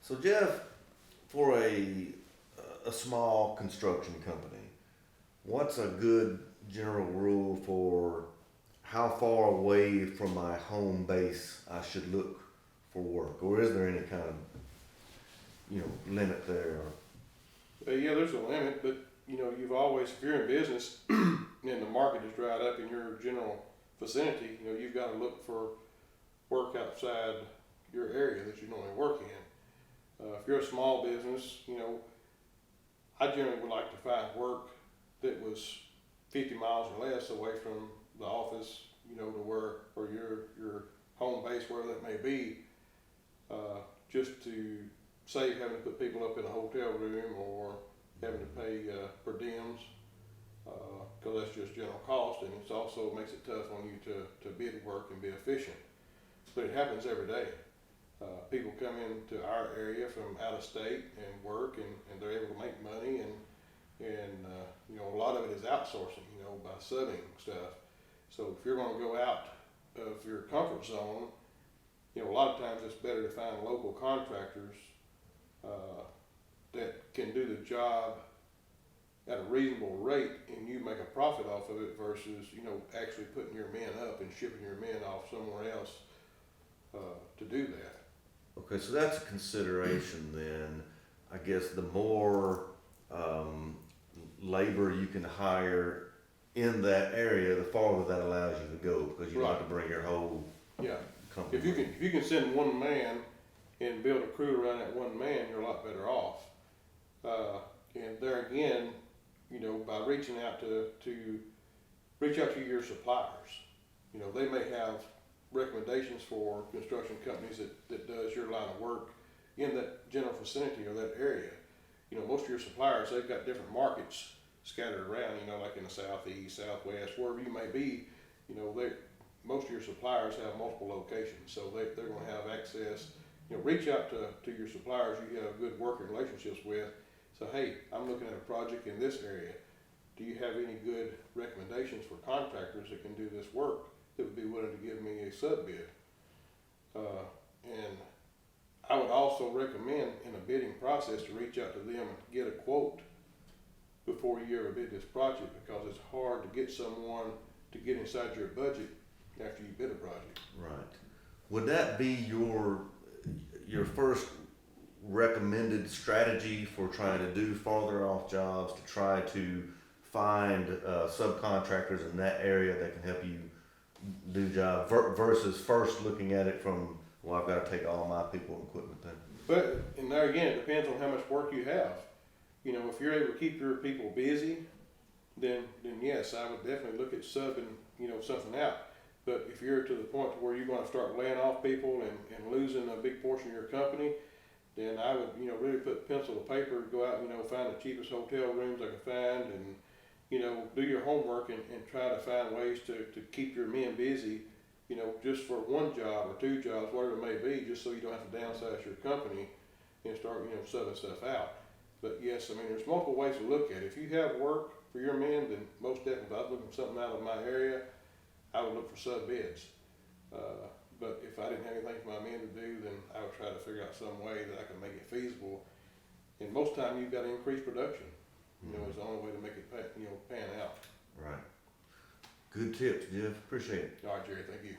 So Jeff, for a small construction company, what's a good general rule for how far away from my home base I should look for work, or is there any kind of limit there? Yeah, there's a limit, but you've always, if you're in business and the market is dried up in your general vicinity, you've got to look for work outside your area that you normally work in. If you're a small business, I generally would like to find work that was 50 miles or less away from the office, to where your home base, wherever that may be, just to save having to put people up in a hotel room or having to pay per diems, because that's just general cost, and it also makes it tough on you to bid work and be efficient. But it happens every day. People come into our area from out of state and work, and they're able to make money, and a lot of it is outsourcing, by subbing stuff. So if you're going to go out of your comfort zone, a lot of times it's better to find local contractors that can do the job at a reasonable rate, and you make a profit off of it versus actually putting your men up and shipping your men off somewhere else to do that. Okay, so that's a consideration then. I guess the more labor you can hire in that area, the farther that allows you to go, because you don't have to bring your whole company. If you can send one man and build a crew around that one man, you're a lot better off. And there again, by reaching out to your suppliers, they may have recommendations for construction companies that does your line of work in that general vicinity or that area. Most of your suppliers, they've got different markets scattered around, like in the southeast, southwest, wherever you may be. Most of your suppliers have multiple locations, so they're going to have access. Reach out to your suppliers you have good working relationships with. So, hey, I'm looking at a project in this area. Do you have any good recommendations for contractors that can do this work that would be willing to give me a sub bid? And I would also recommend in a bidding process to reach out to them and get a quote before you ever bid this project, because it's hard to get someone to get inside your budget after you bid a project. Right. Would that be your first recommended strategy for trying to do farther off jobs, to try to find subcontractors in that area that can help you do jobs versus first looking at it from, well, I've got to take all my people and equipment then? But, and there again, it depends on how much work you have. If you're able to keep your people busy, then yes, I would definitely look at subbing, something out. But if you're to the point to where you're going to start laying off people and losing a big portion of your company, then I would, really put pencil to paper, go out, find the cheapest hotel rooms I can find, and, do your homework and try to find ways to keep your men busy, just for one job or two jobs, whatever it may be, just so you don't have to downsize your company and start, subbing stuff out. But yes, there's multiple ways to look at it. If you have work for your men, then most definitely, if I was looking for something out of my area, I would look for sub bids. But if I didn't have anything for my men to do, then I would try to figure out some way that I could make it feasible. And most time you've got to increase production. Is the only way to make it pan out. Right. Good tips, Jeff. Appreciate it. All right, Jerry, thank you.